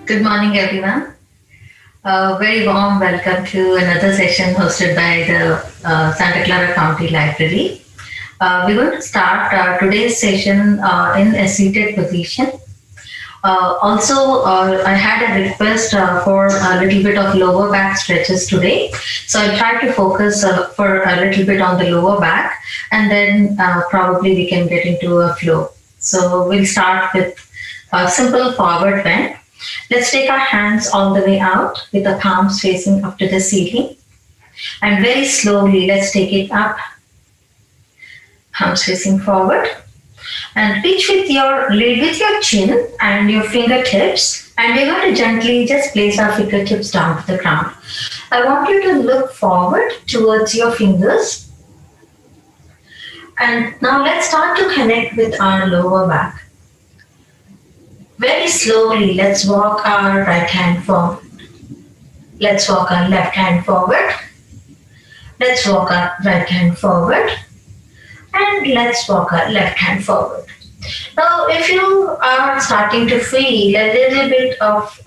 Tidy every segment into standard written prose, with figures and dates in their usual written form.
Good morning, everyone. A very warm welcome to another session hosted by the Santa Clara County Library. We're going to start today's session in a seated position. I had a request for a little bit of lower back stretches today. So I'll try to focus for a little bit on the lower back, and then probably we can get into a flow. So we'll start with a simple forward bend. Let's take our hands all the way out with the palms facing up to the ceiling. And very slowly, let's take it up, palms facing forward. And reach with your chin and your fingertips. And we're going to gently just place our fingertips down to the ground. I want you to look forward towards your fingers. And now let's start to connect with our lower back. Very slowly, let's walk our right hand forward. Let's walk our left hand forward. Let's walk our right hand forward. And let's walk our left hand forward. Now, if you are starting to feel a little bit of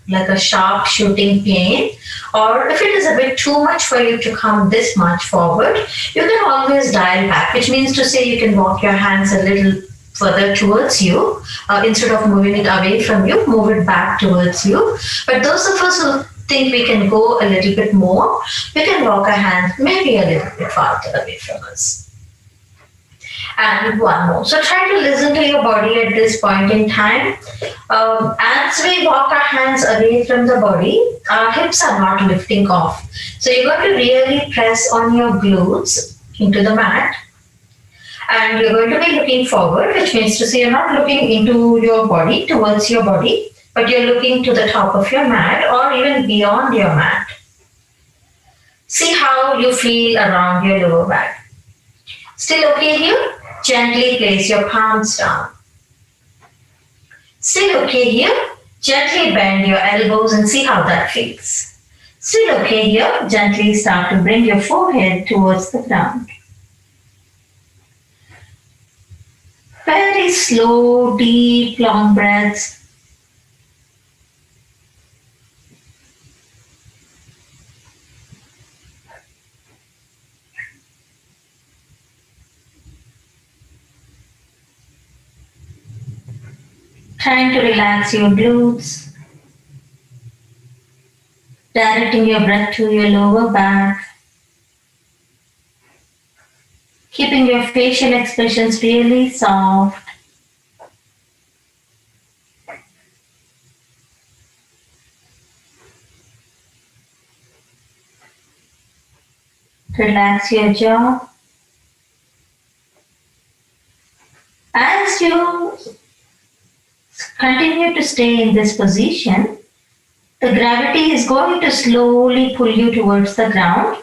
like a sharp shooting pain, or if it is a bit too much for you to come this much forward, you can always dial back, which means to say you can walk your hands a little further towards you. Instead of moving it away from you, move it back towards you. But those of us who think we can go a little bit more, we can walk our hands maybe a little bit farther away from us. And one more. So try to listen to your body at this point in time. As we walk our hands away from the body, our hips are not lifting off. So you're going to really press on your glutes into the mat. And you're going to be looking forward, which means to say you're not looking into your body, towards your body, but you're looking to the top of your mat or even beyond your mat. See how you feel around your lower back. Still okay here? Gently place your palms down. Still okay here? Gently bend your elbows and see how that feels. Still okay here? Gently start to bring your forehead towards the ground. Very slow, deep, long breaths. Trying to relax your glutes. Directing your breath to your lower back. Keeping your facial expressions really soft. Relax your jaw. As you continue to stay in this position, the gravity is going to slowly pull you towards the ground,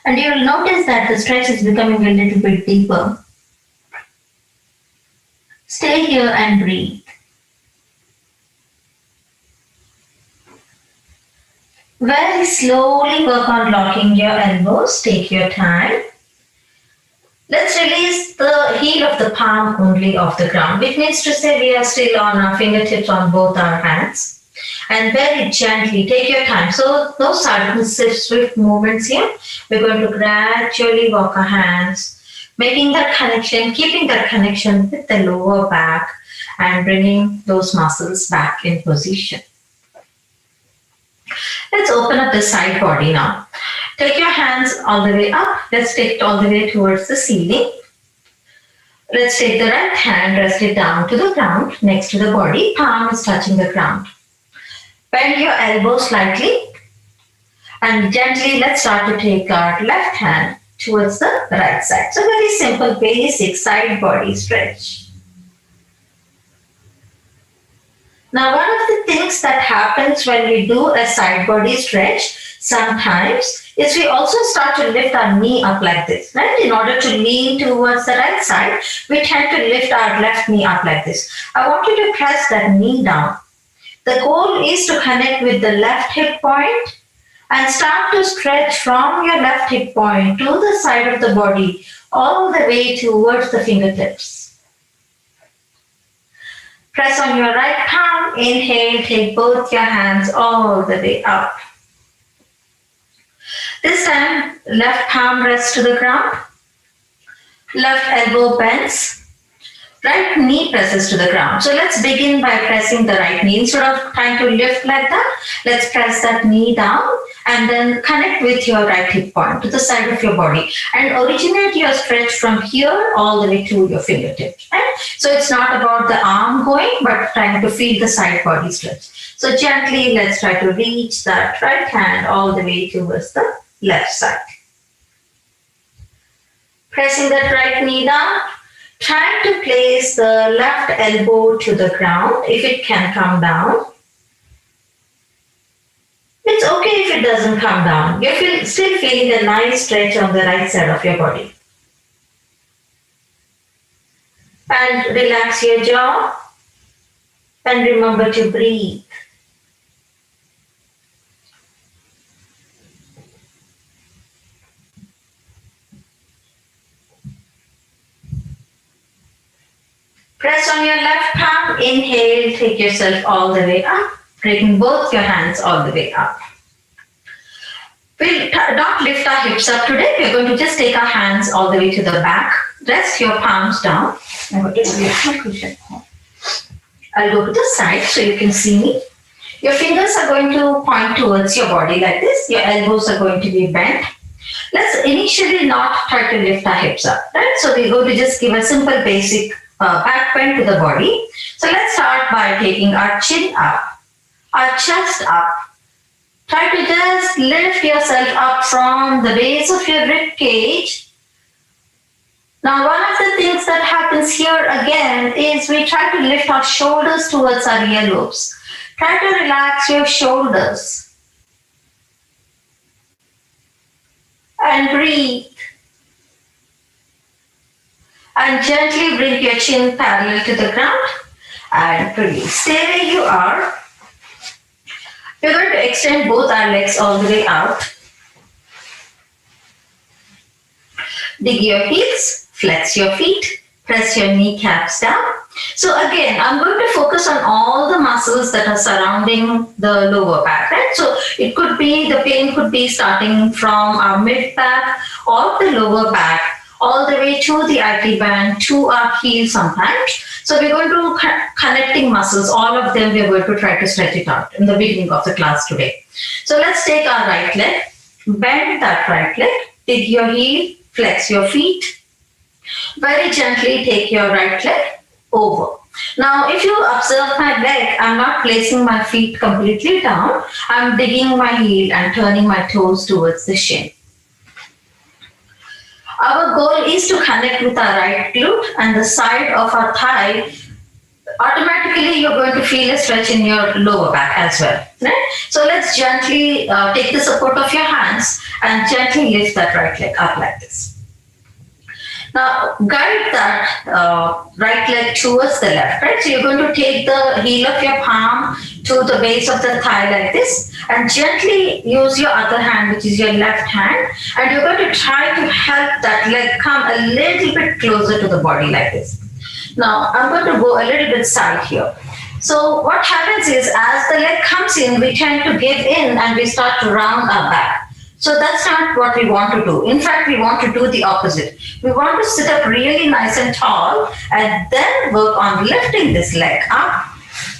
and you will notice that the stretch is becoming a little bit deeper. Stay here and breathe. Very slowly work on locking your elbows. Take your time. Let's release the heel of the palm only off the ground, which means to say we are still on our fingertips on both our hands. And very gently, take your time. So no sudden swift movements here. We're going to gradually walk our hands, making that connection, keeping that connection with the lower back and bringing those muscles back in position. Let's open up the side body now. Take your hands all the way up. Let's take it all the way towards the ceiling. Let's take the right hand, rest it down to the ground next to the body. Palm is touching the ground. Bend your elbow slightly. And gently, let's start to take our left hand towards the right side. So very simple, basic side body stretch. Now, one of the things that happens when we do a side body stretch sometimes is we also start to lift our knee up like this, right? In order to lean towards the right side, we tend to lift our left knee up like this. I want you to press that knee down. The goal is to connect with the left hip point and start to stretch from your left hip point to the side of the body all the way towards the fingertips. Press on your right palm. Inhale, take both your hands all the way up. This time, left palm rests to the ground. Left elbow bends. Right knee presses to the ground. So let's begin by pressing the right knee. Instead of trying to lift like that, let's press that knee down and then connect with your right hip point to the side of your body and originate your stretch from here all the way to your fingertips. Right? So it's not about the arm going, but trying to feel the side body stretch. So gently, let's try to reach that right hand all the way towards the left side. Pressing that right knee down. Try to place the left elbow to the ground if it can come down. It's okay if it doesn't come down. You're still feeling a nice stretch on the right side of your body. And relax your jaw. And remember to breathe. Press on your left palm. Inhale, take yourself all the way up, bringing both your hands all the way up. We'll not lift our hips up today. We're going to just take our hands all the way to the back. Rest your palms down. I'm going to lift my cushion. I'll go to the side so you can see me. Your fingers are going to point towards your body like this. Your elbows are going to be bent. Let's initially not try to lift our hips up, right? So we're going to just give a simple basic back bend to the body. So let's start by taking our chin up, our chest up. Try to just lift yourself up from the base of your rib cage. Now, one of the things that happens here again is we try to lift our shoulders towards our earlobes. Try to relax your shoulders. And breathe. And gently bring your chin parallel to the ground and release. Stay where you are. We're going to extend both our legs all the way out. Dig your heels, flex your feet, press your kneecaps down. So again, I'm going to focus on all the muscles that are surrounding the lower back, right? So it could be, the pain could be starting from our mid back or the lower back, all the way to the IT band, to our heel sometimes. So we're going to connecting muscles, all of them we're going to try to stretch it out in the beginning of the class today. So let's take our right leg, bend that right leg, dig your heel, flex your feet. Very gently take your right leg over. Now, if you observe my leg, I'm not placing my feet completely down. I'm digging my heel and turning my toes towards the shin. Our goal is to connect with our right glute and the side of our thigh. Automatically, you're going to feel a stretch in your lower back as well. Right? So let's gently take the support of your hands and gently lift that right leg up like this. Now, guide that right leg towards the left, right? So you're going to take the heel of your palm to the base of the thigh like this and gently use your other hand, which is your left hand, and you're going to try to help that leg come a little bit closer to the body like this. Now, I'm going to go a little bit side here. So what happens is as the leg comes in, we tend to give in and we start to round our back. So that's not what we want to do. In fact, we want to do the opposite. We want to sit up really nice and tall and then work on lifting this leg up.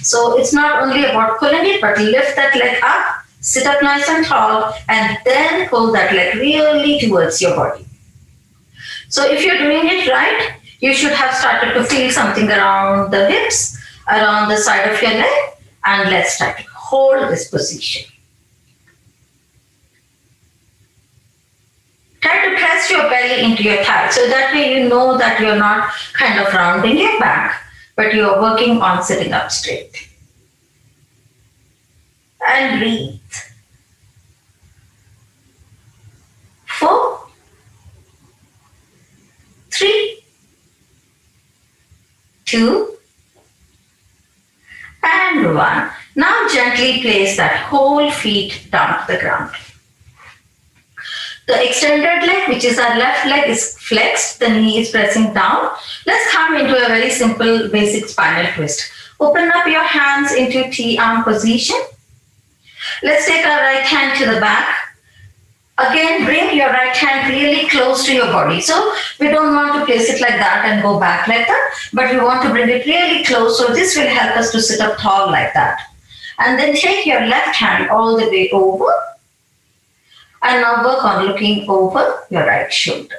So it's not only about pulling it, but lift that leg up, sit up nice and tall, and then pull that leg really towards your body. So if you're doing it right, you should have started to feel something around the hips, around the side of your leg, and let's try to hold this position. Try to press your belly into your thigh, so that way you know that you're not kind of rounding your back, but you're working on sitting up straight. And breathe. 4, 3, 2, and 1. Now gently place that whole feet down to the ground. The extended leg, which is our left leg, is flexed. The knee is pressing down. Let's come into a very simple basic spinal twist. Open up your hands into T-arm position. Let's take our right hand to the back. Again, bring your right hand really close to your body. So we don't want to place it like that and go back like that, but we want to bring it really close. So this will help us to sit up tall like that. And then take your left hand all the way over. And now work on looking over your right shoulder.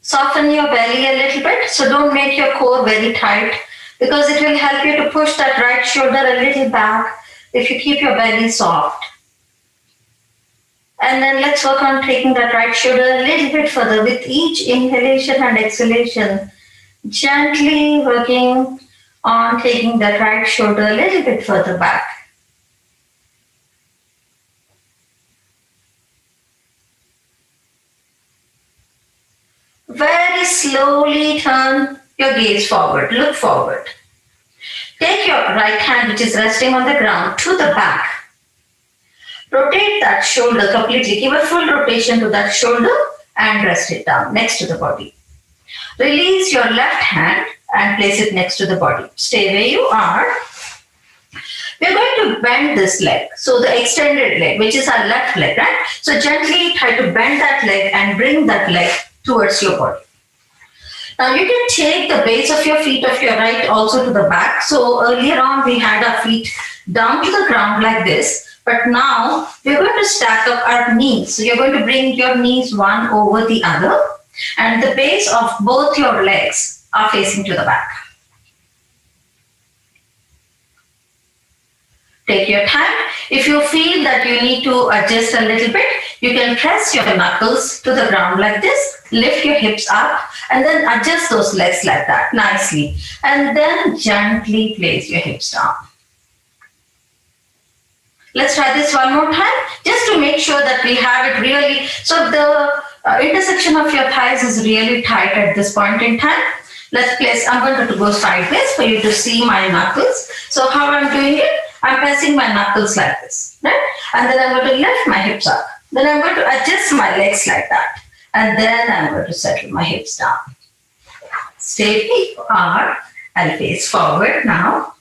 Soften your belly a little bit, so don't make your core very tight because it will help you to push that right shoulder a little back if you keep your belly soft. And then let's work on taking that right shoulder a little bit further with each inhalation and exhalation. Gently working on taking that right shoulder a little bit further back. Very slowly turn your gaze forward, look forward. Take your right hand, which is resting on the ground, to the back. Rotate that shoulder completely, give a full rotation to that shoulder and rest it down next to the body. Release your left hand and place it next to the body. Stay where you are. We're going to bend this leg, so the extended leg, which is our left leg, right? So gently try to bend that leg and bring that leg towards your body. Now you can take the base of your feet of your right also to the back. So earlier on we had our feet down to the ground like this, but now we're going to stack up our knees. So you're going to bring your knees one over the other and the base of both your legs are facing to the back. Take your time. If you feel that you need to adjust a little bit, you can press your knuckles to the ground like this, lift your hips up, and then adjust those legs like that nicely. And then gently place your hips down. Let's try this one more time, just to make sure that we have it really, so the intersection of your thighs is really tight at this point in time. Let's place, I'm going to go sideways for you to see my knuckles. So how I'm doing it, I'm pressing my knuckles like this, right? And then I'm going to lift my hips up. Then I'm going to adjust my legs like that. And then I'm going to settle my hips down. Stay where you are and face forward now.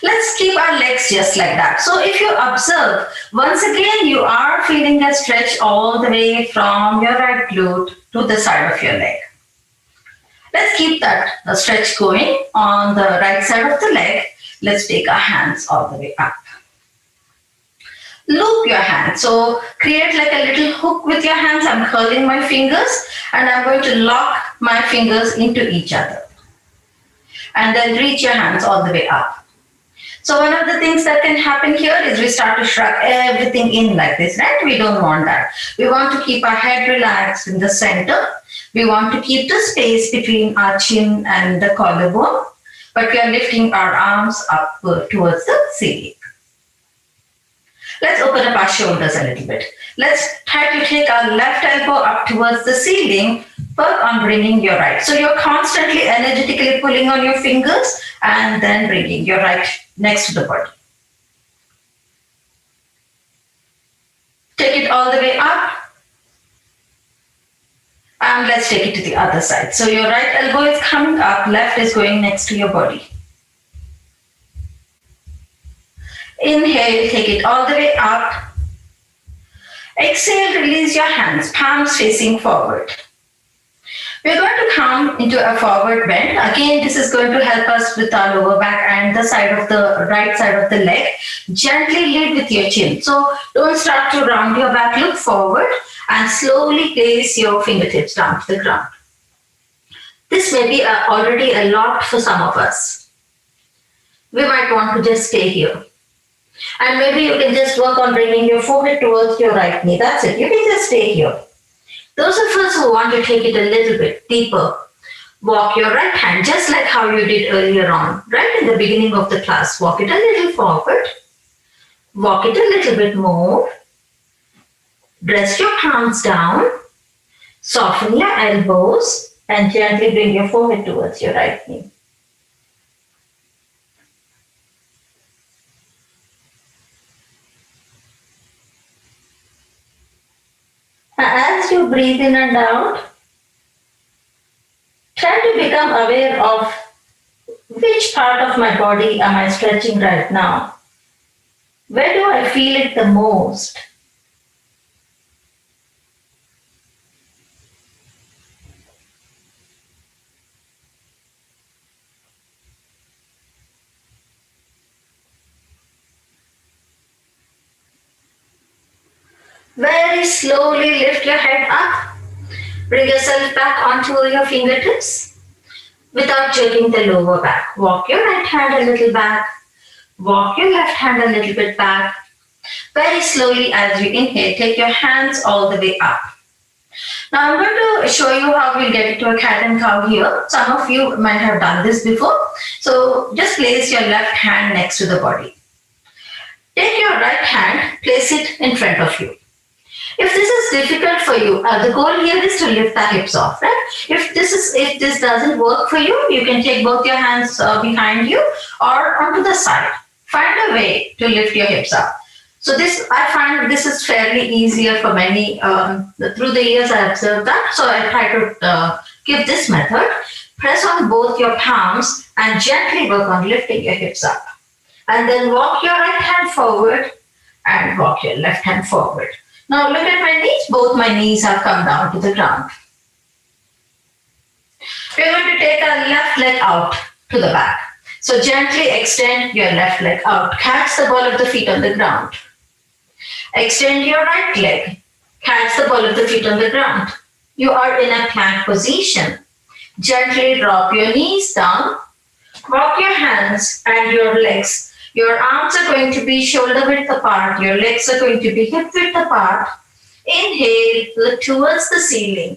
Let's keep our legs just like that. So if you observe, once again, you are feeling a stretch all the way from your right glute to the side of your leg. Let's keep that stretch going on the right side of the leg. Let's take our hands all the way up. Loop your hands. So create like a little hook with your hands. I'm curling my fingers and I'm going to lock my fingers into each other. And then reach your hands all the way up. So one of the things that can happen here is we start to shrug everything in like this, right? We don't want that. We want to keep our head relaxed in the center. We want to keep the space between our chin and the collarbone, but we are lifting our arms up towards the ceiling. Let's open up our shoulders a little bit. Let's try to take our left elbow up towards the ceiling. Work on bringing your right. So you're constantly energetically pulling on your fingers and then bringing your right next to the body. Take it all the way up. And let's take it to the other side. So your right elbow is coming up, left is going next to your body. Inhale, take it all the way up. Exhale, release your hands, palms facing forward. We're going to come into a forward bend. Again, this is going to help us with our lower back and the side of the right side of the leg. Gently lead with your chin. So don't start to round your back, look forward and slowly place your fingertips down to the ground. This may be already a lot for some of us. We might want to just stay here. And maybe you can just work on bringing your forehead towards your right knee. That's it. You can just stay here. Those of us who want to take it a little bit deeper, walk your right hand just like how you did earlier on, right in the beginning of the class. Walk it a little forward. Walk it a little bit more. Rest your palms down. Soften your elbows and gently bring your forehead towards your right knee. you breathe in and out, try to become aware of which part of my body am I stretching right now. Where do I feel it the most? Very slowly lift your head up. Bring yourself back onto your fingertips without jerking the lower back. Walk your right hand a little back. Walk your left hand a little bit back. Very slowly as you inhale, take your hands all the way up. Now I'm going to show you how we'll get into a cat and cow here. Some of you might have done this before. So just place your left hand next to the body. Take your right hand, place it in front of you. If this is difficult for you, the goal here is to lift the hips off, right? If this doesn't work for you, you can take both your hands behind you or onto the side. Find a way to lift your hips up. So I find this is fairly easier for many. Through the years, I observed that. So I try to give this method. Press on both your palms and gently work on lifting your hips up. And then walk your right hand forward and walk your left hand forward. Now look at my knees. Both my knees have come down to the ground. We're going to take our left leg out to the back. So gently extend your left leg out. Catch the ball of the feet on the ground. Extend your right leg. Catch the ball of the feet on the ground. You are in a plank position. Gently drop your knees down. Walk your hands and your legs. Your arms are going to be shoulder width apart. Your legs are going to be hip width apart. Inhale, look towards the ceiling.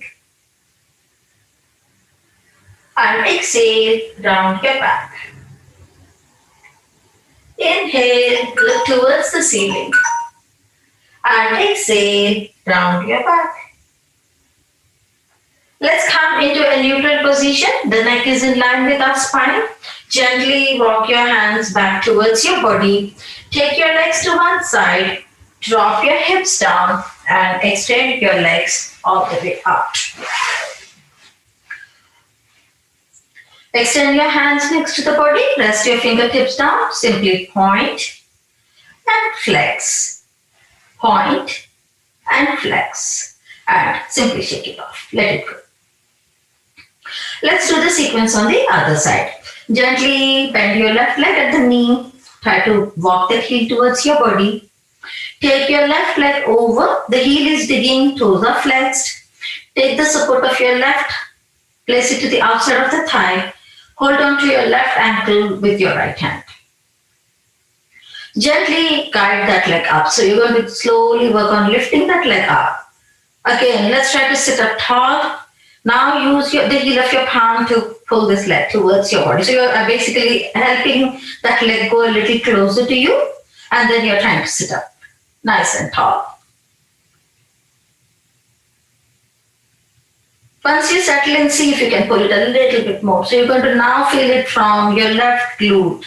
And exhale, round your back. Inhale, look towards the ceiling. And exhale, round your back. Let's come into a neutral position. The neck is in line with our spine. Gently walk your hands back towards your body. Take your legs to one side. Drop your hips down and extend your legs all the way out. Extend your hands next to the body. Rest your fingertips down. Simply point and flex. Point and flex. And simply shake it off. Let it go. Let's do the sequence on the other side. Gently bend your left leg at the knee. Try to walk the heel towards your body. Take your left leg over. The heel is digging, toes are flexed. Take the support of your left. Place it to the outside of the thigh. Hold on to your left ankle with your right hand. Gently guide that leg up. So you're going to slowly work on lifting that leg up. Again, let's try to sit up tall. Now use the heel of your palm to pull this leg towards your body. So you're basically helping that leg go a little closer to you. And then you're trying to sit up nice and tall. Once you settle in, see if you can pull it a little bit more. So you're going to now feel it from your left glute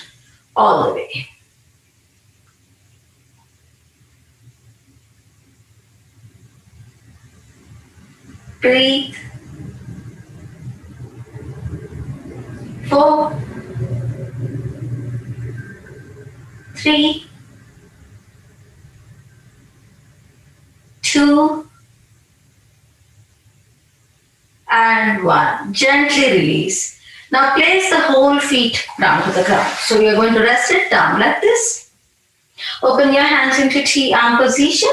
all the way. Breathe. 4, 3, 2, and 1. Gently release. Now place the whole feet down to the ground. So you're going to rest it down like this. Open your hands into T-arm position.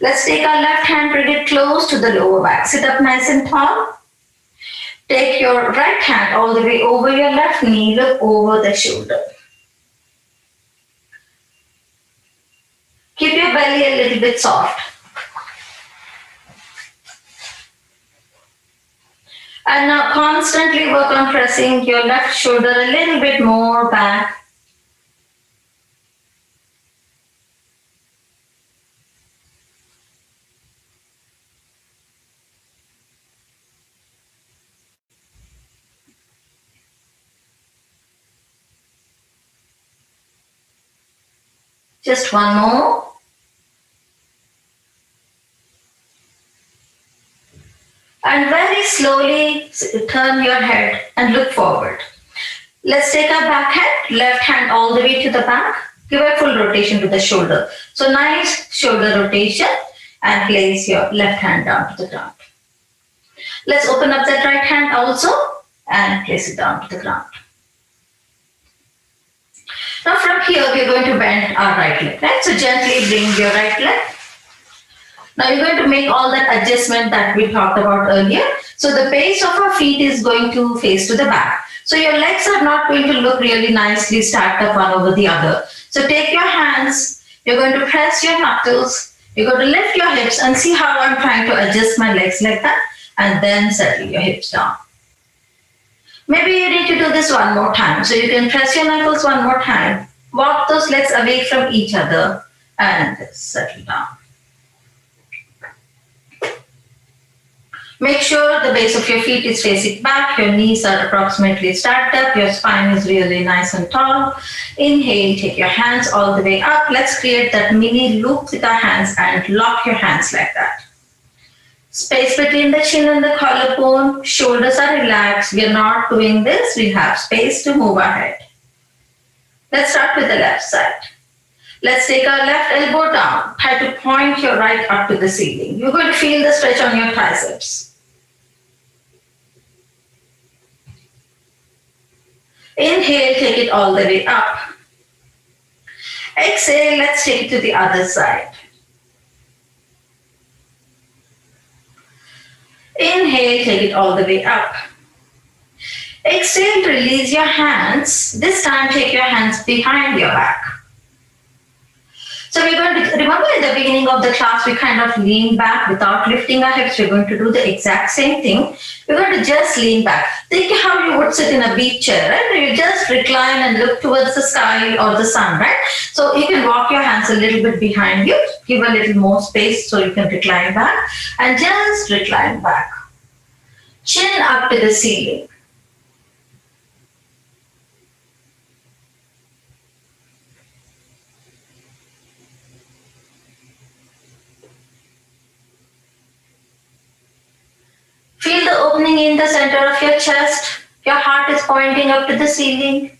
Let's take our left hand, bring it close to the lower back. Sit up nice and tall. Take your right hand all the way over your left knee. Look over the shoulder. Keep your belly a little bit soft. And now constantly work on pressing your left shoulder a little bit more back. Just one more. And very slowly turn your head and look forward. Let's take our back hand, left hand all the way to the back. Give a full rotation to the shoulder. So nice shoulder rotation and place your left hand down to the ground. Let's open up that right hand also and place it down to the ground. Now from here we're going to bend our right leg, right? So gently bring your right leg. Now you're going to make all that adjustment that we talked about earlier. So the base of our feet is going to face to the back. So your legs are not going to look really nicely stacked up one over the other. So take your hands, you're going to press your knuckles, you're going to lift your hips and see how I'm trying to adjust my legs like that, and then settle your hips down. Maybe you need to do this one more time. So you can press your knuckles one more time, walk those legs away from each other and settle down. Make sure the base of your feet is facing back, your knees are approximately stacked up, your spine is really nice and tall. Inhale, take your hands all the way up. Let's create that mini loop with our hands and lock your hands like that. Space between the chin and the collarbone, shoulders are relaxed. We are not doing this, we have space to move our head. Let's start with the left side. Let's take our left elbow down. Try to point your right up to the ceiling. You're going to feel the stretch on your triceps. Inhale, take it all the way up. Exhale, let's take it to the other side. Inhale, take it all the way up. Exhale, release your hands. This time, take your hands behind your back. So we're going to, remember in the beginning of the class, we kind of lean back without lifting our hips. We're going to do the exact same thing. We're going to just lean back. Think how you would sit in a beach chair, right? You just recline and look towards the sky or the sun, right? So you can walk your hands a little bit behind you. Give a little more space so you can recline back. And just recline back. Chin up to the ceiling. Feel the opening in the center of your chest. Your heart is pointing up to the ceiling.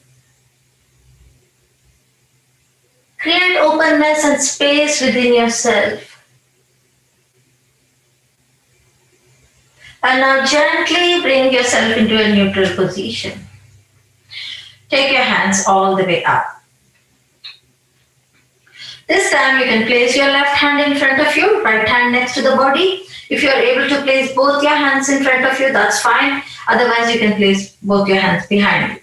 Create openness and space within yourself. And now gently bring yourself into a neutral position. Take your hands all the way up. This time you can place your left hand in front of you, right hand next to the body. If you are able to place both your hands in front of you, that's fine. Otherwise, you can place both your hands behind you.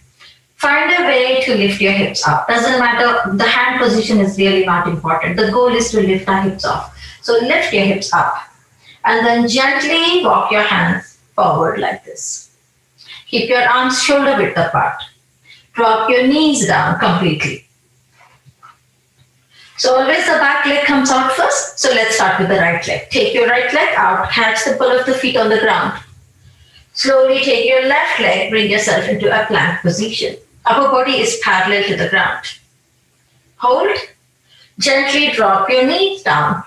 Find a way to lift your hips up. Doesn't matter, the hand position is really not important. The goal is to lift our hips off. So lift your hips up and then gently walk your hands forward like this. Keep your arms shoulder width apart. Drop your knees down completely. So always the back leg comes out first. So let's start with the right leg. Take your right leg out, catch the ball of the feet on the ground. Slowly take your left leg, bring yourself into a plank position. Upper body is parallel to the ground. Hold. Gently drop your knees down.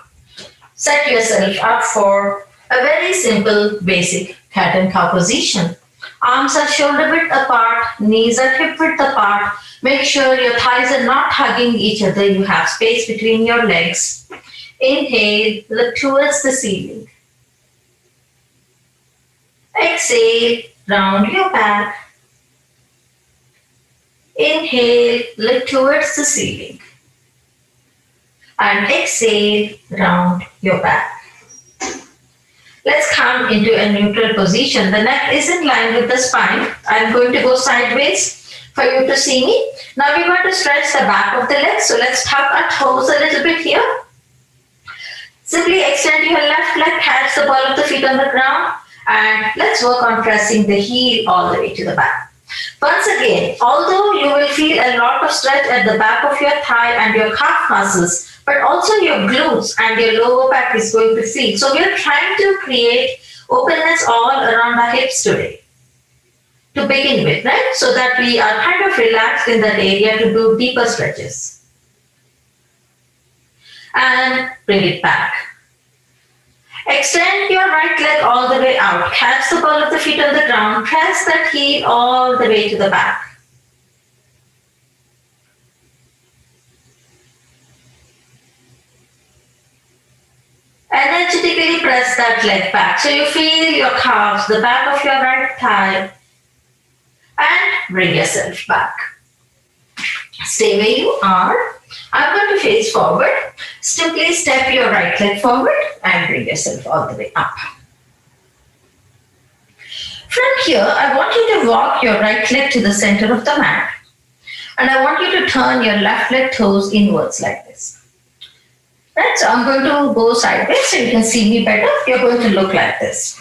Set yourself up for a very simple, basic cat and cow position. Arms are shoulder width apart, knees are hip width apart. Make sure your thighs are not hugging each other. You have space between your legs. Inhale, look towards the ceiling. Exhale, round your back. Inhale, look towards the ceiling. And exhale, round your back. Let's come into a neutral position. The neck is in line with the spine. I'm going to go sideways for you to see me. Now we're going to stretch the back of the legs. So let's tuck our toes a little bit here. Simply extend your left leg, catch the ball of the feet on the ground, and let's work on pressing the heel all the way to the back. Once again, although you will feel a lot of stretch at the back of your thigh and your calf muscles, but also your glutes and your lower back is going to feel. So we're trying to create openness all around our hips today to begin with, right? So that we are kind of relaxed in that area to do deeper stretches. And bring it back. Extend your right leg all the way out. Catch the ball of the feet on the ground. Press that heel all the way to the back. Energetically press that leg back. So you feel your calves, the back of your right thigh, and bring yourself back. Stay where you are. I'm going to face forward. Simply step your right leg forward and bring yourself all the way up. From here, I want you to walk your right leg to the center of the mat. And I want you to turn your left leg toes inwards like this. Right, so I'm going to go sideways so you can see me better. You're going to look like this.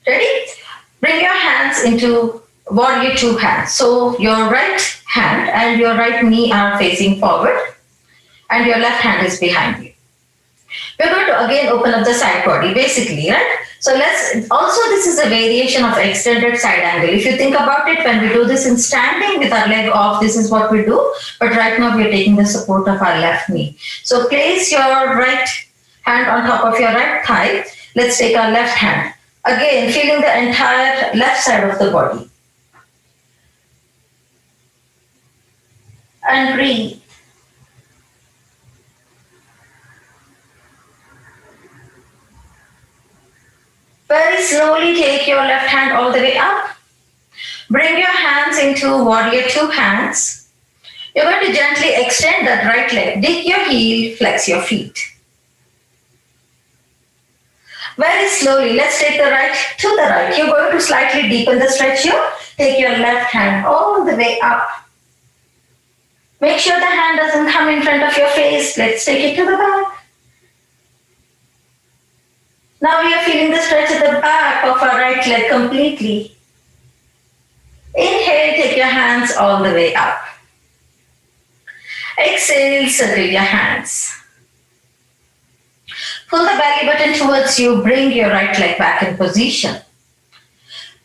Ready? Bring your hands into warrior two hands. So your right hand and your right knee are facing forward and your left hand is behind you. We're going to again open up the side body basically, right? So this is a variation of extended side angle. If you think about it, when we do this in standing with our leg off, this is what we do. But right now we're taking the support of our left knee. So place your right hand on top of your right thigh. Let's take our left hand. Again, feeling the entire left side of the body. And breathe. Very slowly take your left hand all the way up. Bring your hands into warrior two hands. You're going to gently extend that right leg. Dig your heel, flex your feet. Very slowly, let's take the right to the right. You're going to slightly deepen the stretch here. Take your left hand all the way up. Make sure the hand doesn't come in front of your face. Let's take it to the back. Now we are feeling the stretch at the back of our right leg completely. Inhale, take your hands all the way up. Exhale, circle your hands. Pull the belly button towards you, bring your right leg back in position.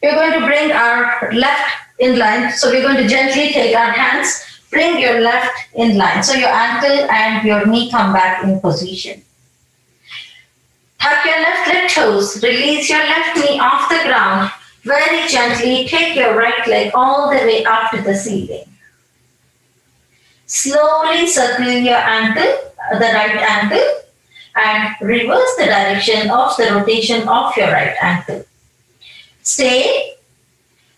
We're going to bring our left in line. So we're going to gently take our hands, bring your left in line. So your ankle and your knee come back in position. Tuck your left leg toes, release your left knee off the ground. Very gently take your right leg all the way up to the ceiling. Slowly circle your ankle, the right ankle, and reverse the direction of the rotation of your right ankle. Stay.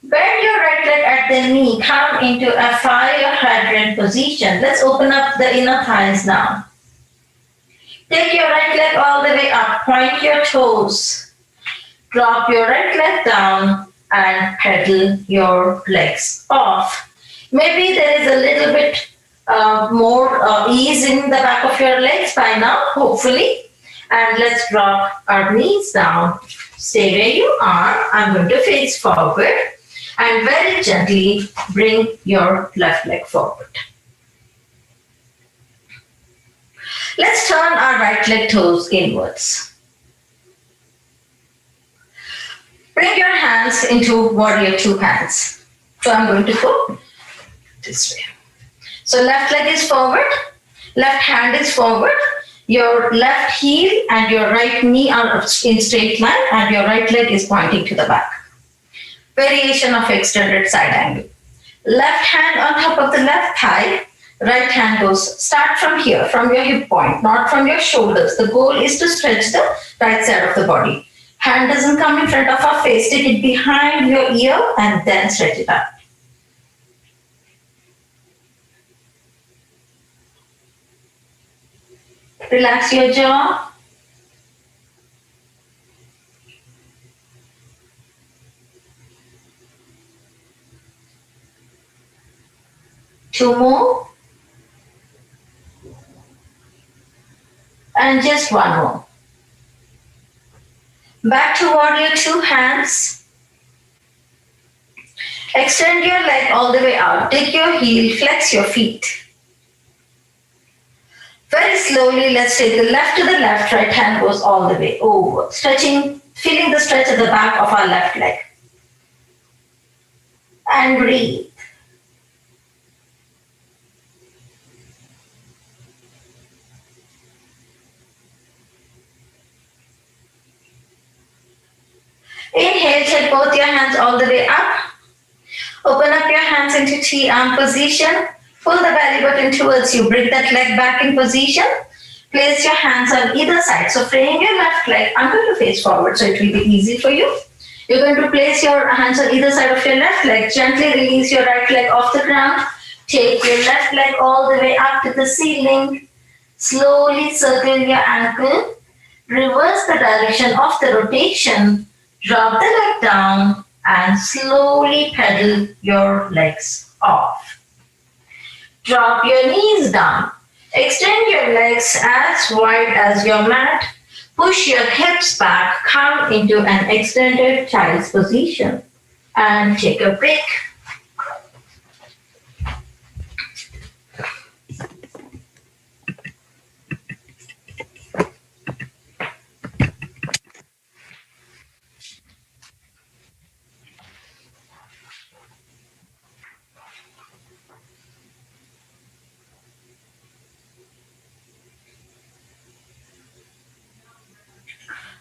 Bend your right leg at the knee. Come into a fire hydrant position. Let's open up the inner thighs now. Take your right leg all the way up. Point your toes. Drop your right leg down and pedal your legs off. Maybe there is a little bit more ease in the back of your legs by now, hopefully. And let's drop our knees down. Stay where you are. I'm going to face forward and very gently bring your left leg forward. Let's turn our right leg toes inwards. Bring your hands into warrior two hands. So I'm going to go this way. So left leg is forward, left hand is forward, your left heel and your right knee are in straight line and your right leg is pointing to the back. Variation of extended side angle. Left hand on top of the left thigh, right hand goes, start from here, from your hip point, not from your shoulders. The goal is to stretch the right side of the body. Hand doesn't come in front of our face, take it behind your ear and then stretch it up. Relax your jaw. Two more. And just one more. Back to warrior two hands. Extend your leg all the way out. Take your heel, flex your feet. Very slowly, let's take the left to the left, right hand goes all the way over. Stretching, feeling the stretch at the back of our left leg. And breathe. Inhale, take both your hands all the way up. Open up your hands into T-arm position. Pull the belly button towards you. Bring that leg back in position. Place your hands on either side. So frame your left leg. I'm going to face forward so it will be easy for you. You're going to place your hands on either side of your left leg. Gently release your right leg off the ground. Take your left leg all the way up to the ceiling. Slowly circle your ankle. Reverse the direction of the rotation. Drop the leg down and slowly pedal your legs off. Drop your knees down. Extend your legs as wide as your mat. Push your hips back. Come into an extended child's position. And take a break.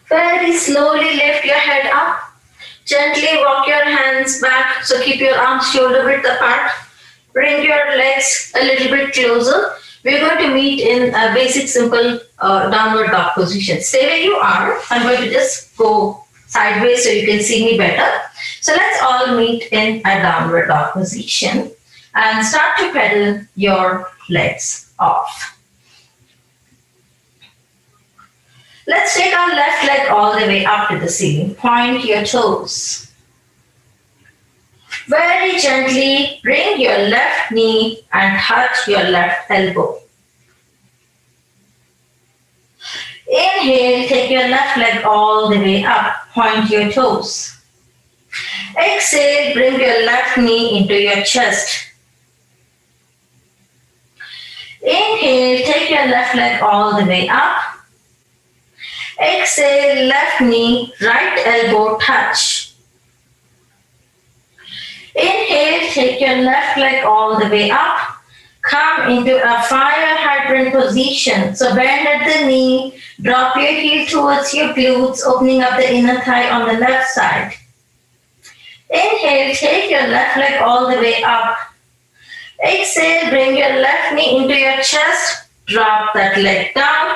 Very slowly lift your head up. Gently walk your hands back. So keep your arms shoulder width apart. Bring your legs a little bit closer. We're going to meet in a basic simple downward dog position. Stay where you are. I'm going to just go sideways so you can see me better. So let's all meet in a downward dog position and start to pedal your legs off. Let's take our left leg all the way up to the ceiling. Point your toes. Very gently bring your left knee and touch your left elbow. Inhale, take your left leg all the way up. Point your toes. Exhale, bring your left knee into your chest. Inhale, take your left leg all the way up. Exhale, left knee, right elbow touch. Inhale, take your left leg all the way up. Come into a fire hydrant position. So bend at the knee, drop your heel towards your glutes, opening up the inner thigh on the left side. Inhale, take your left leg all the way up. Exhale, bring your left knee into your chest, drop that leg down.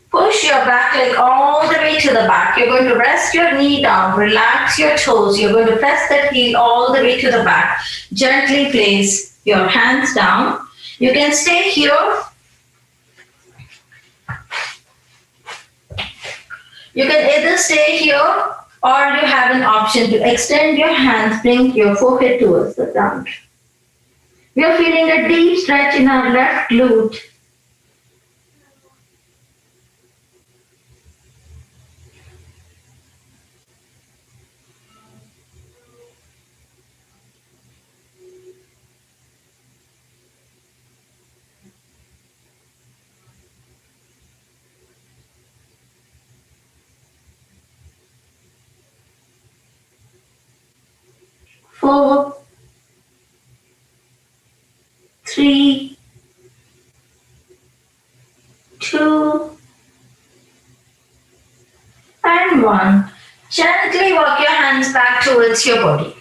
Push your back leg all the way to the back. You're going to rest your knee down, relax your toes. You're going to press that heel all the way to the back. Gently place your hands down. You can stay here. You can either stay here or you have an option to extend your hands, bring your forehead towards the ground. We are feeling a deep stretch in our left glute. Four, three, two, and one. Gently walk your hands back towards your body.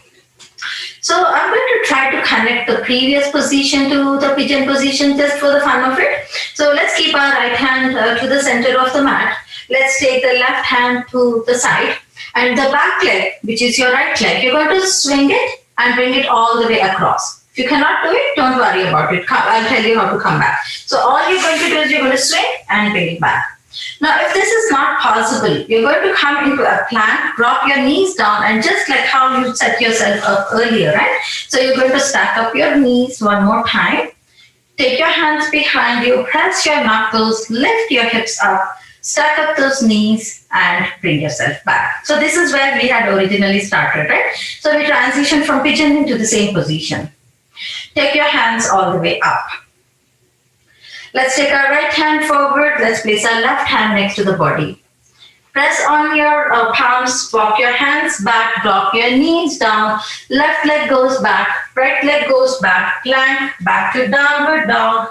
So I'm going to try to connect the previous position to the pigeon position just for the fun of it. So let's keep our right hand to the center of the mat. Let's take the left hand to the side. And the back leg, which is your right leg, you're going to swing it and bring it all the way across. If you cannot do it, don't worry about it. I'll tell you how to come back. So all you're going to do is you're going to swing and bring it back. Now, if this is not possible, you're going to come into a plank, drop your knees down, and just like how you set yourself up earlier, right? So you're going to stack up your knees one more time. Take your hands behind you, press your knuckles, lift your hips up, stack up those knees and bring yourself back. So this is where we had originally started, right? So we transition from pigeon into the same position. Take your hands all the way up. Let's take our right hand forward. Let's place our left hand next to the body. Press on your palms, walk your hands back, drop your knees down. Left leg goes back, right leg goes back, plank, back to downward dog.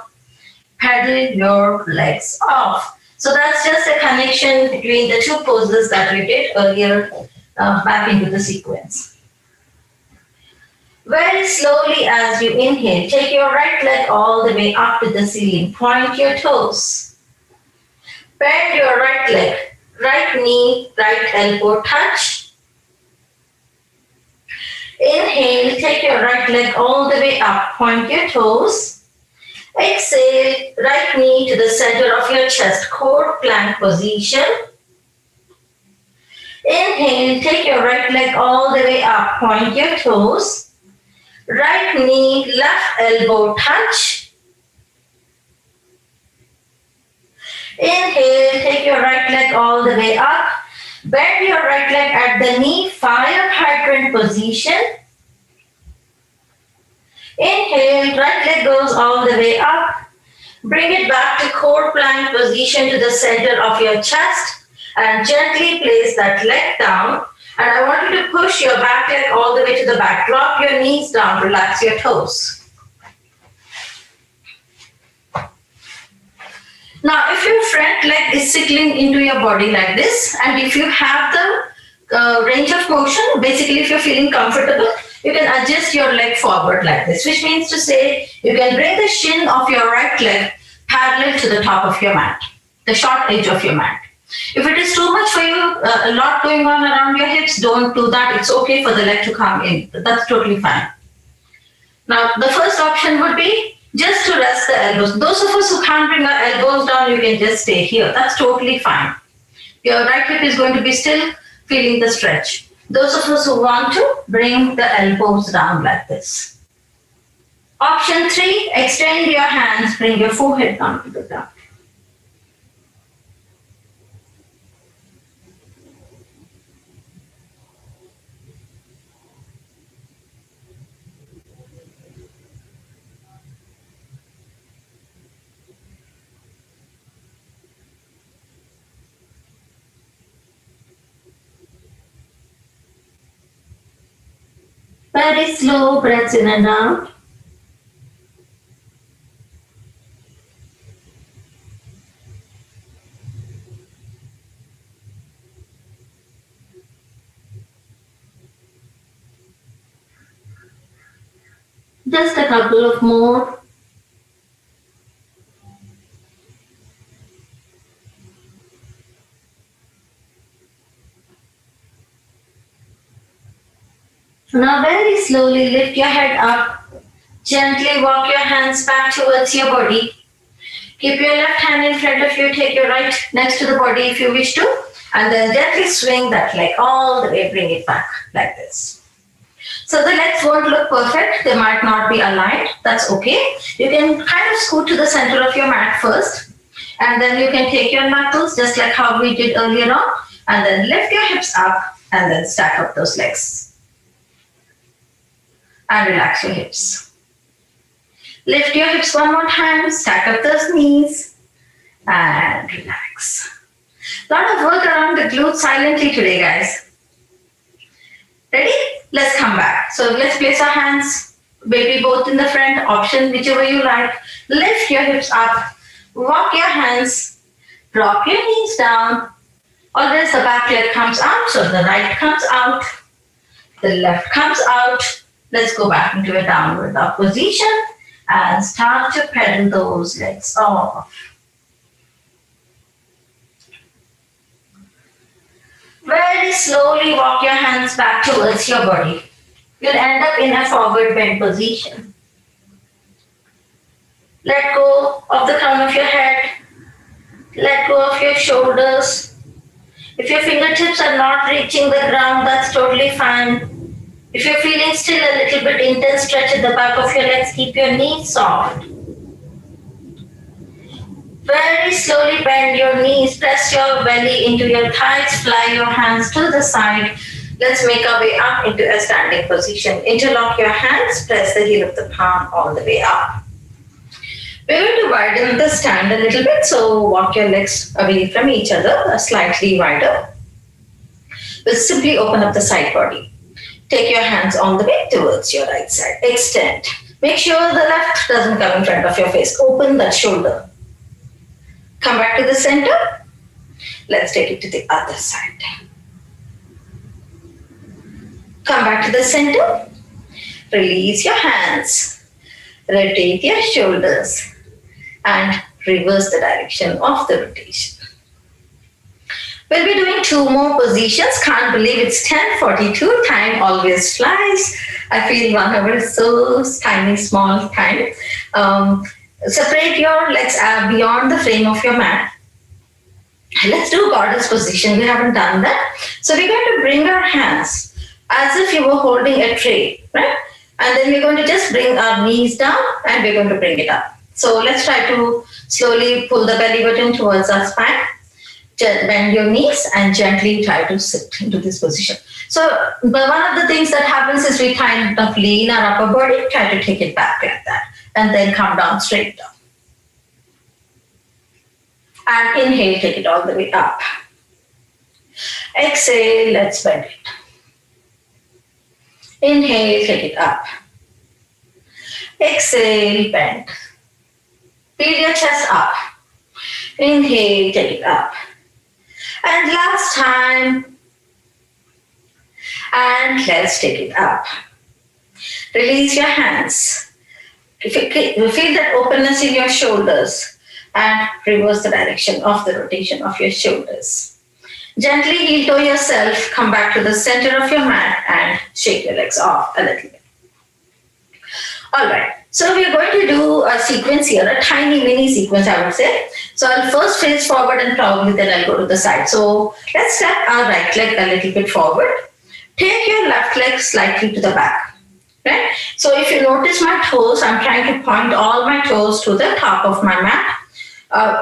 Pedal your legs off. So that's just a connection between the two poses that we did earlier back into the sequence. Very slowly as you inhale, take your right leg all the way up to the ceiling. Point your toes. Bend your right leg. Right knee, right elbow touch. Inhale, take your right leg all the way up. Point your toes. Exhale, right knee to the center of your chest. Core plank position. Inhale, take your right leg all the way up. Point your toes. Right knee, left elbow touch. Inhale, take your right leg all the way up. Bend your right leg at the knee, fire hydrant position. Inhale, right leg goes all the way up. Bring it back to core plank position to the center of your chest and gently place that leg down. And I want you to push your back leg all the way to the back. Drop your knees down, relax your toes. Now, if your front leg is settling into your body like this, and if you have the range of motion, basically if you're feeling comfortable, you can adjust your leg forward like this, which means to say you can bring the shin of your right leg parallel to the top of your mat, the short edge of your mat. If it is too much for you, a lot going on around your hips, don't do that. It's okay for the leg to come in. That's totally fine. Now, the first option would be just to rest the elbows. Those of us who can't bring our elbows down, you can just stay here. That's totally fine. Your right hip is going to be still feeling the stretch. Those of us who want to bring the elbows down like this. Option 3, extend your hands, bring your forehead down to the ground. Very slow breaths in and out. Just a couple of more. Now very slowly lift your head up. Gently walk your hands back towards your body. Keep your left hand in front of you. Take your right next to the body if you wish to. And then gently swing that leg all the way. Bring it back like this. So the legs won't look perfect. They might not be aligned. That's okay. You can kind of scoot to the center of your mat first. And then you can take your knuckles just like how we did earlier on. And then lift your hips up and then stack up those legs. And relax your hips. Lift your hips one more time, stack up those knees, and relax. A lot of work around the glutes silently today, guys. Ready? Let's come back. So let's place our hands, maybe both in the front, option whichever you like. Lift your hips up, walk your hands, drop your knees down. Always the back leg comes out, so the right comes out, the left comes out. Let's go back into a downward dog position and start to pedal those legs off. Very slowly walk your hands back towards your body. You'll end up in a forward bend position. Let go of the crown of your head. Let go of your shoulders. If your fingertips are not reaching the ground, that's totally fine. If you're feeling still a little bit intense stretch at the back of your legs, keep your knees soft. Very slowly bend your knees, press your belly into your thighs, fly your hands to the side. Let's make our way up into a standing position. Interlock your hands, press the heel of the palm all the way up. We're going to widen the stand a little bit, so walk your legs away from each other, slightly wider. We'll simply open up the side body. Take your hands on the way towards your right side. Extend. Make sure the left doesn't come in front of your face. Open that shoulder. Come back to the center. Let's take it to the other side. Come back to the center. Release your hands. Rotate your shoulders and reverse the direction of the rotation. We'll be doing 2 more positions. Can't believe it's 10:42. Time always flies. I feel 1 hour is so tiny, small time. Separate your legs beyond the frame of your mat. Let's do goddess position. We haven't done that. So we're going to bring our hands as if you were holding a tray, right? And then we're going to just bring our knees down and we're going to bring it up. So let's try to slowly pull the belly button towards our spine. Bend your knees and gently try to sit into this position. So one of the things that happens is we kind of lean our upper body, try to take it back like that, and then come down straight down. And inhale, take it all the way up. Exhale, let's bend it. Inhale, take it up. Exhale, bend. Feel your chest up. Inhale, take it up. And last time. And let's take it up. Release your hands. Feel that openness in your shoulders and reverse the direction of the rotation of your shoulders. Gently heel toe yourself, come back to the center of your mat and shake your legs off a little bit. All right, so we are going to do a sequence here, a tiny mini sequence I would say. So I'll first face forward and probably then I'll go to the side. So let's step our right leg a little bit forward. Take your left leg slightly to the back. Right? So if you notice my toes, I'm trying to point all my toes to the top of my mat.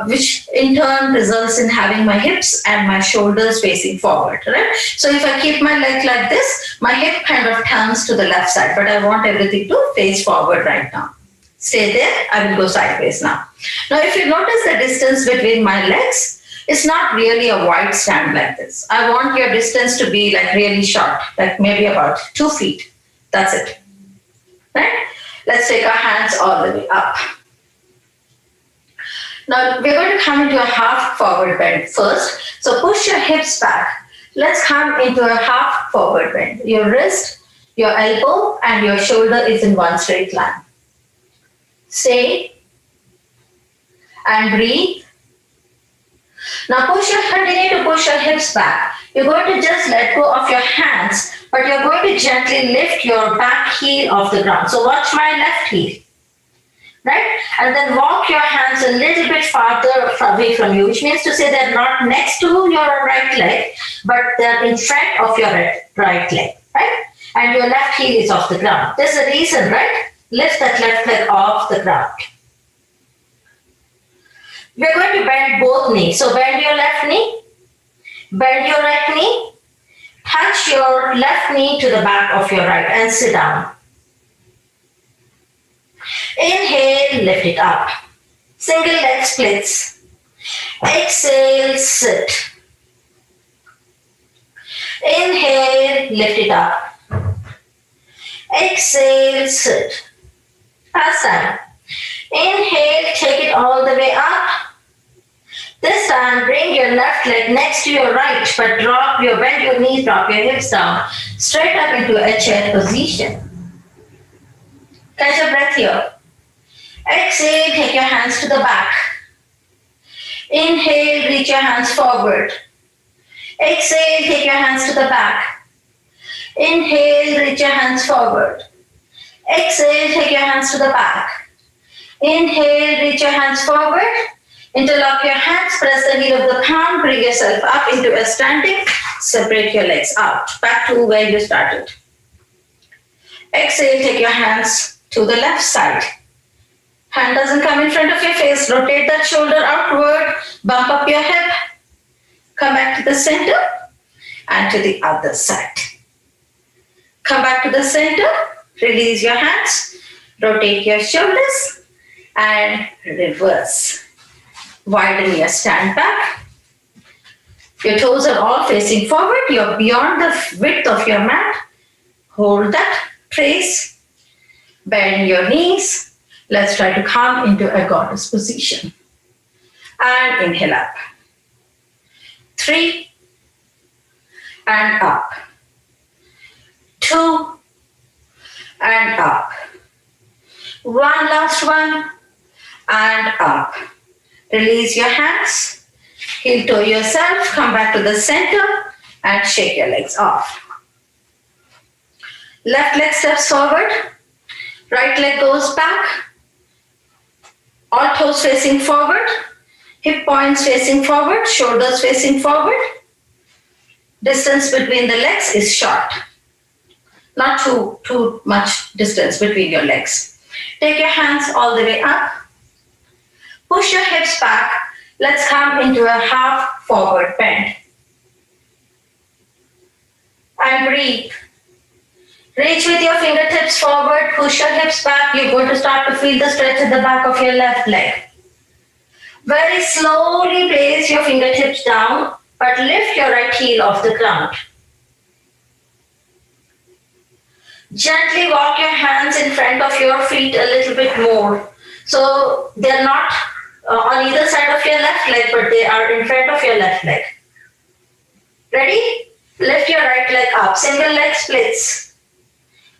Which in turn results in having my hips and my shoulders facing forward, right? So if I keep my leg like this, my hip kind of turns to the left side, but I want everything to face forward right now. Stay there, I will go sideways now. Now if you notice the distance between my legs, it's not really a wide stand like this. I want your distance to be like really short, like maybe about 2 feet. That's it, right? Let's take our hands all the way up. Now we're going to come into a half forward bend first. So push your hips back. Let's come into a half forward bend. Your wrist, your elbow, and your shoulder is in one straight line. Stay and breathe. Now continue to push your hips back. You're going to just let go of your hands, but you're going to gently lift your back heel off the ground. So watch my left heel. Right? And then walk your hands a little bit farther away from you, which means to say they're not next to your right leg, but they're in front of your right leg, right? And your left heel is off the ground. There's a reason, right? Lift that left leg off the ground. We're going to bend both knees. So bend your left knee, bend your right knee, touch your left knee to the back of your right and sit down. Inhale, lift it up. Single leg splits. Exhale, sit. Inhale, lift it up. Exhale, sit. Last time. Inhale, take it all the way up. This time, bring your left leg next to your right, but bend your knees, drop your hips down. Straight up into a chair position. Catch your breath here. Exhale, take your hands to the back. Inhale, reach your hands forward. Exhale, take your hands to the back. Inhale, reach your hands forward. Exhale, take your hands to the back. Inhale, reach your hands forward. Interlock your hands, press the heel of the palm, bring yourself up into a standing. Separate your legs out, back to where you started. Exhale, take your hands to the left side. Hand doesn't come in front of your face. Rotate that shoulder outward. Bump up your hip. Come back to the center and to the other side. Come back to the center. Release your hands. Rotate your shoulders and reverse. Widen your stand back. Your toes are all facing forward. You're beyond the width of your mat. Hold that. Trace. Bend your knees. Let's try to come into a goddess position. And inhale up. 3. And up. 2. 2, and up. One last one, and up. Release your hands, heel toe yourself, come back to the center and shake your legs off. Left leg steps forward, right leg goes back, all toes facing forward, hip points facing forward, shoulders facing forward. Distance between the legs is short, not too much distance between your legs. Take your hands all the way up, push your hips back. Let's come into a half forward bend. And breathe. Reach with your fingertips forward, push your hips back. You're going to start to feel the stretch at the back of your left leg. Very slowly place your fingertips down, but lift your right heel off the ground. Gently walk your hands in front of your feet a little bit more. So they're not on either side of your left leg, but they are in front of your left leg. Ready? Lift your right leg up. Single leg splits.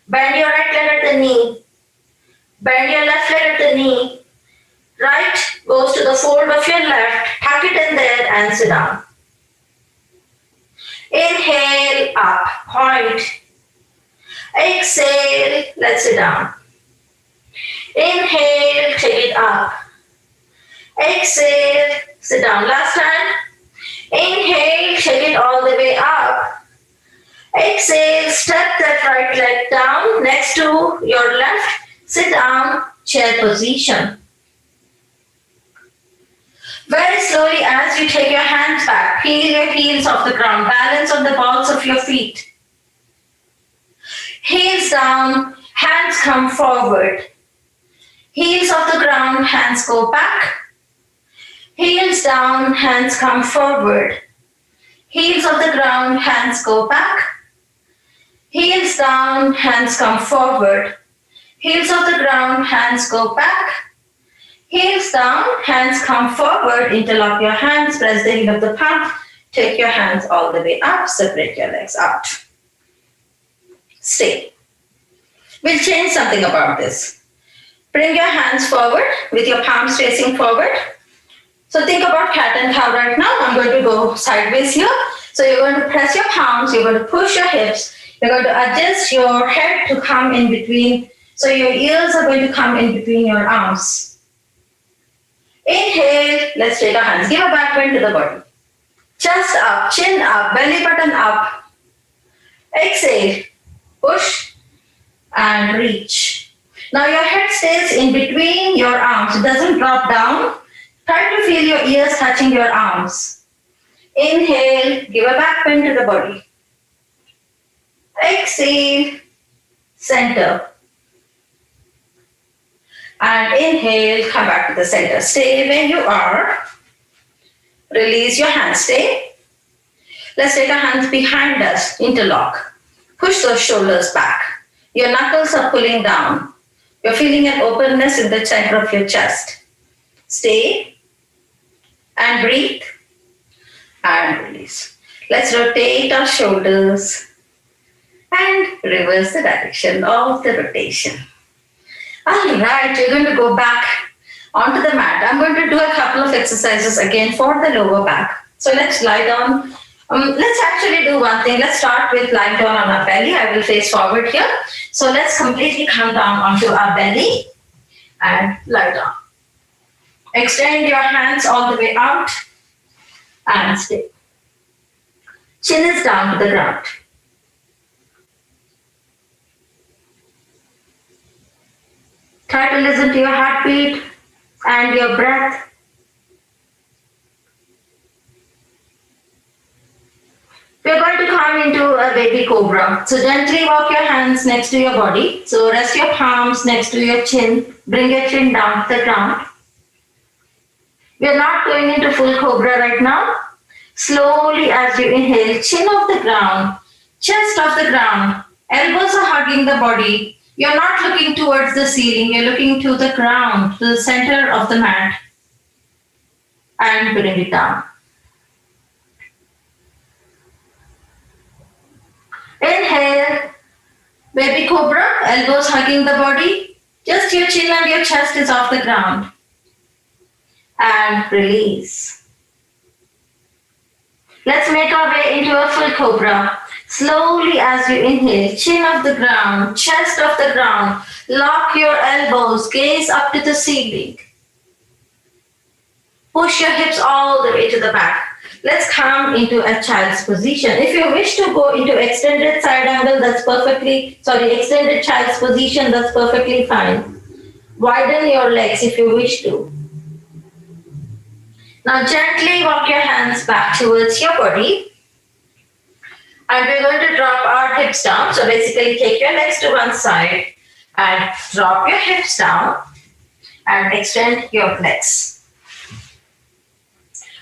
Bend your right leg at the knee. Bend your left leg at the knee. Right goes to the fold of your left. Tuck it in there and sit down. Inhale, up, point. Exhale, let's sit down. Inhale, take it up. Exhale, sit down. Last time. Inhale, take it all the way up. Exhale, step that right leg down next to your left. Sit down, chair position. Very slowly as you take your hands back, peel your heels off the ground, balance on the balls of your feet. Heels down, hands come forward. Heels off the ground, hands go back. Heels down, hands come forward. Heels off the ground, hands go back. Heels down, hands come forward. Heels off the ground, hands go back. Heels down, hands come forward. Interlock your hands, press the heel of the palm. Take your hands all the way up, separate your legs out. Stay. We'll change something about this. Bring your hands forward with your palms facing forward. So think about cat and cow right now. I'm going to go sideways here. So you're going to press your palms, you're going to push your hips, you're going to adjust your head to come in between. So your ears are going to come in between your arms. Inhale, let's take our hands. Give a back bend to the body. Chest up, chin up, belly button up. Exhale, push and reach. Now your head stays in between your arms. It doesn't drop down. Try to feel your ears touching your arms. Inhale, give a back bend to the body. Exhale, center. And inhale, come back to the center. Stay where you are. Release your hands, stay. Let's take our hands behind us, interlock. Push those shoulders back. Your knuckles are pulling down. You're feeling an openness in the center of your chest. Stay and breathe and release. Let's rotate our shoulders and reverse the direction of the rotation. All right, you're going to go back onto the mat. I'm going to do a couple of exercises again for the lower back. So let's lie down. Let's actually do one thing. Let's start with lying down on our belly. I will face forward here. So let's completely come down onto our belly and lie down. Extend your hands all the way out and stay. Chin is down to the ground. Try to listen to your heartbeat and your breath. We're going to come into a baby cobra. So gently walk your hands next to your body. So rest your palms next to your chin. Bring your chin down to the ground. We're not going into full cobra right now. Slowly as you inhale, chin off the ground, chest off the ground, elbows are hugging the body. You're not looking towards the ceiling, you're looking to the ground, to the center of the mat. And bring it down. Inhale, Baby Cobra, elbows hugging the body. Just your chin and your chest is off the ground. And release. Let's make our way into a full Cobra. Slowly as you inhale, chin off the ground, chest off the ground. Lock your elbows, gaze up to the ceiling. Push your hips all the way to the back. Let's come into a child's position. If you wish to go into extended side angle, extended child's position, that's perfectly fine. Widen your legs if you wish to. Now gently walk your hands back towards your body. And we're going to drop our hips down. So basically take your legs to one side and drop your hips down and extend your legs.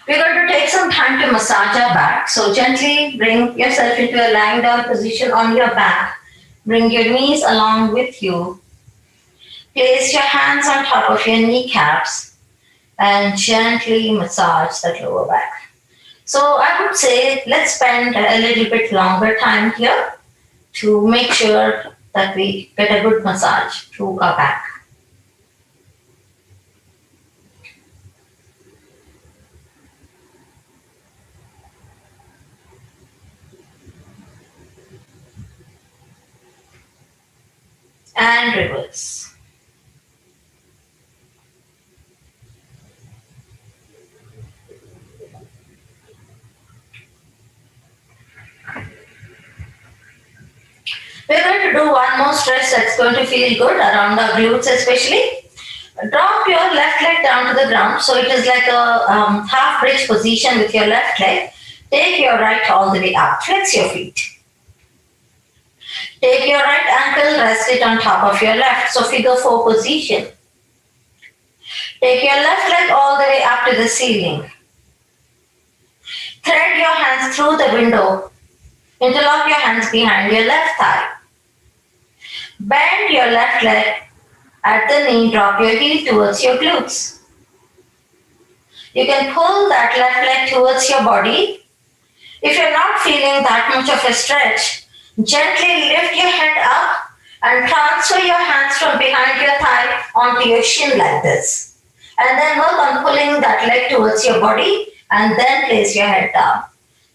We're going to take some time to massage our back. So gently bring yourself into a lying down position on your back. Bring your knees along with you. Place your hands on top of your kneecaps and gently massage that lower back. So I would say let's spend a little bit longer time here to make sure that we get a good massage through our back. And reverse. We're going to do one more stretch that's going to feel good around our glutes especially. Drop your left leg down to the ground. So it is like a half bridge position with your left leg. Take your right all the way up. Flex your feet. Take your right ankle, rest it on top of your left. So figure 4 position. Take your left leg all the way up to the ceiling. Thread your hands through the window. Interlock your hands behind your left thigh. Bend your left leg at the knee, drop your heel towards your glutes. You can pull that left leg towards your body. If you're not feeling that much of a stretch, gently lift your head up and transfer your hands from behind your thigh onto your shin like this. And then work on pulling that leg towards your body and then place your head down.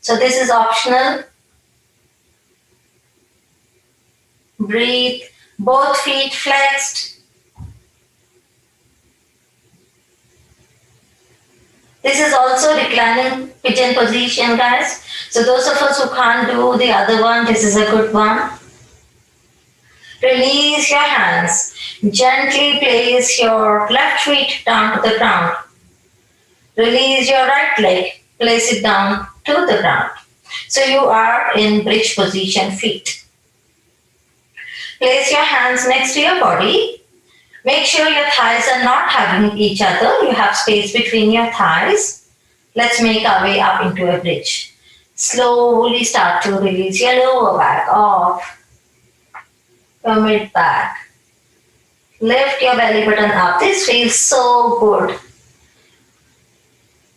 So this is optional. Breathe, both feet flexed. This is also reclining pigeon position, guys. So those of us who can't do the other one, this is a good one. Release your hands. Gently place your left feet down to the ground. Release your right leg. Place it down to the ground. So you are in bridge position feet. Place your hands next to your body. Make sure your thighs are not hugging each other. You have space between your thighs. Let's make our way up into a bridge. Slowly start to release your lower back off. Your mid back. Lift your belly button up. This feels so good.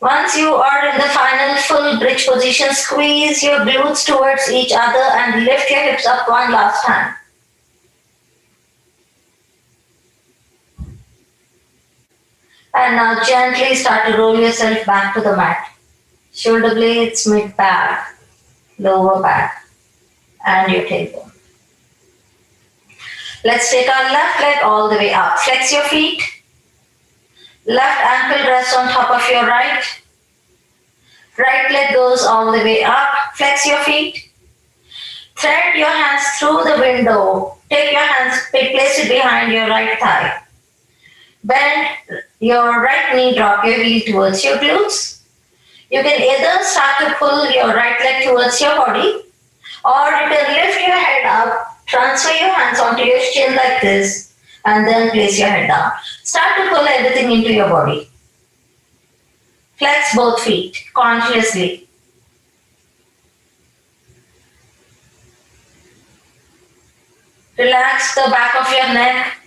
Once you are in the final full bridge position, squeeze your glutes towards each other and lift your hips up one last time. And now gently start to roll yourself back to the mat. Shoulder blades, mid back, lower back, and your tailbone. Let's take our left leg all the way up. Flex your feet. Left ankle rests on top of your right. Right leg goes all the way up. Flex your feet. Thread your hands through the window. Take your hands, place it behind your right thigh. Bend your right knee, drop your heel towards your glutes. You can either start to pull your right leg towards your body, or you can lift your head up, transfer your hands onto your chin like this, and then place your head down. Start to pull everything into your body. Flex both feet consciously. Relax the back of your neck.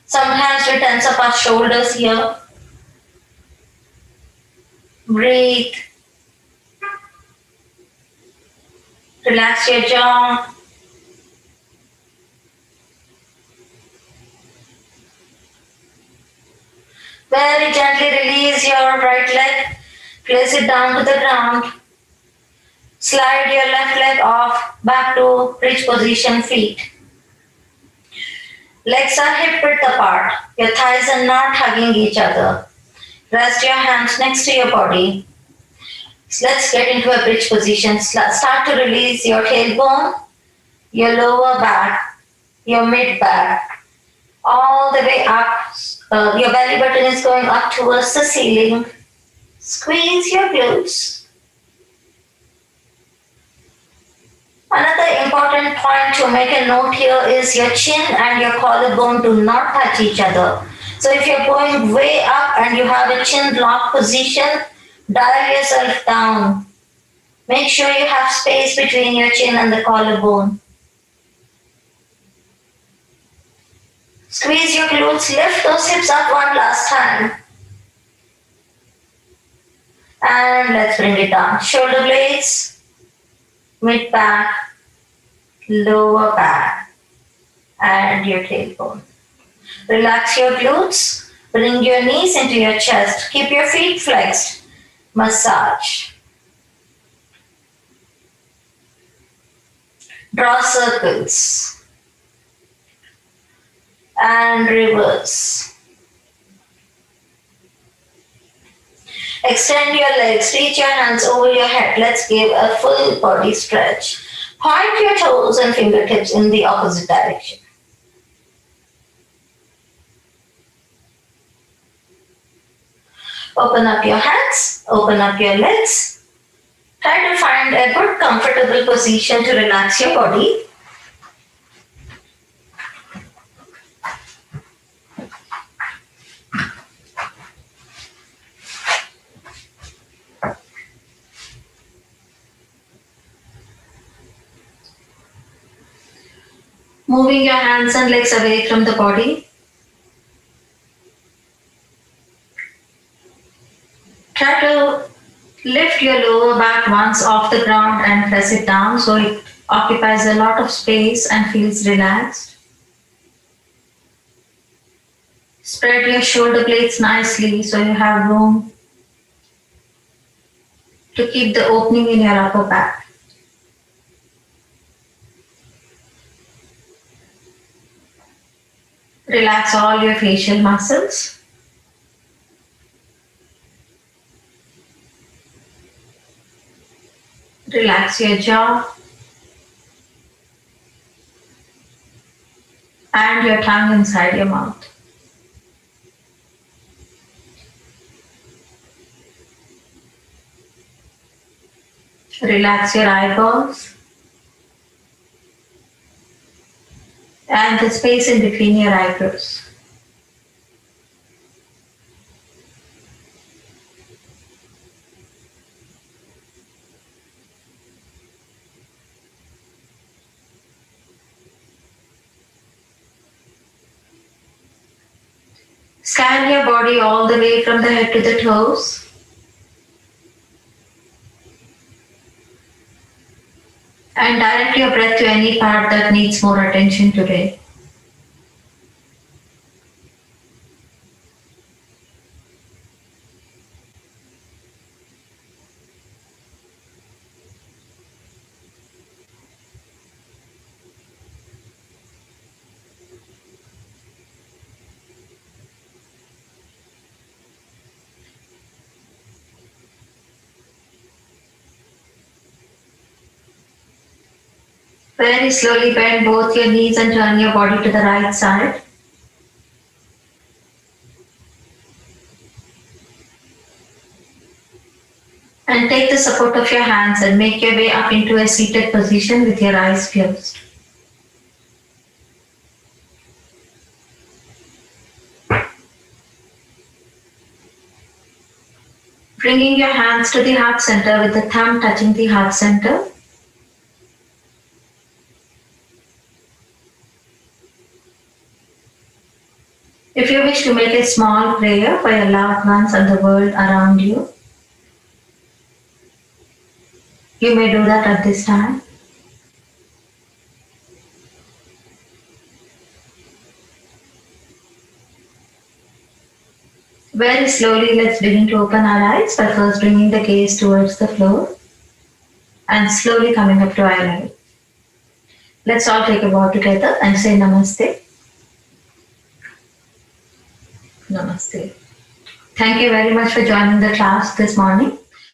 Sometimes we tense up our shoulders here. Breathe. Relax your jaw. Very gently release your right leg. Place it down to the ground. Slide your left leg off back to bridge position feet. Legs are hip width apart. Your thighs are not hugging each other. Rest your hands next to your body. Let's get into a bridge position. Start to release your tailbone, your lower back, your mid back, all the way up. Your belly button is going up towards the ceiling. Squeeze your glutes. Another important point to make a note here is your chin and your collarbone do not touch each other. So if you're going way up and you have a chin lock position, dial yourself down. Make sure you have space between your chin and the collarbone. Squeeze your glutes, lift those hips up one last time. And let's bring it down. Shoulder blades, mid back, lower back, and your tailbone. Relax your glutes. Bring your knees into your chest. Keep your feet flexed. Massage. Draw circles. And reverse. Extend your legs. Reach your hands over your head. Let's give a full body stretch. Point your toes and fingertips in the opposite direction. Open up your hands, open up your legs. Try to find a good comfortable position to relax your body. Moving your hands and legs away from the body. Try to lift your lower back once off the ground and press it down so it occupies a lot of space and feels relaxed. Spread your shoulder blades nicely so you have room to keep the opening in your upper back. Relax all your facial muscles. Relax your jaw and your tongue inside your mouth. Relax your eyeballs and the space in between your eyebrows. Scan your body all the way from the head to the toes. And direct your breath to any part that needs more attention today. Very slowly bend both your knees and turn your body to the right side. And take the support of your hands and make your way up into a seated position with your eyes closed. Bringing your hands to the heart center with the thumb touching the heart center. If you wish to make a small prayer for your loved ones and the world around you, you may do that at this time. Very slowly, let's begin to open our eyes by first bringing the gaze towards the floor and slowly coming up to eye level. Let's all take a bow together and say Namaste. Namaste. Thank you very much for joining the class this morning.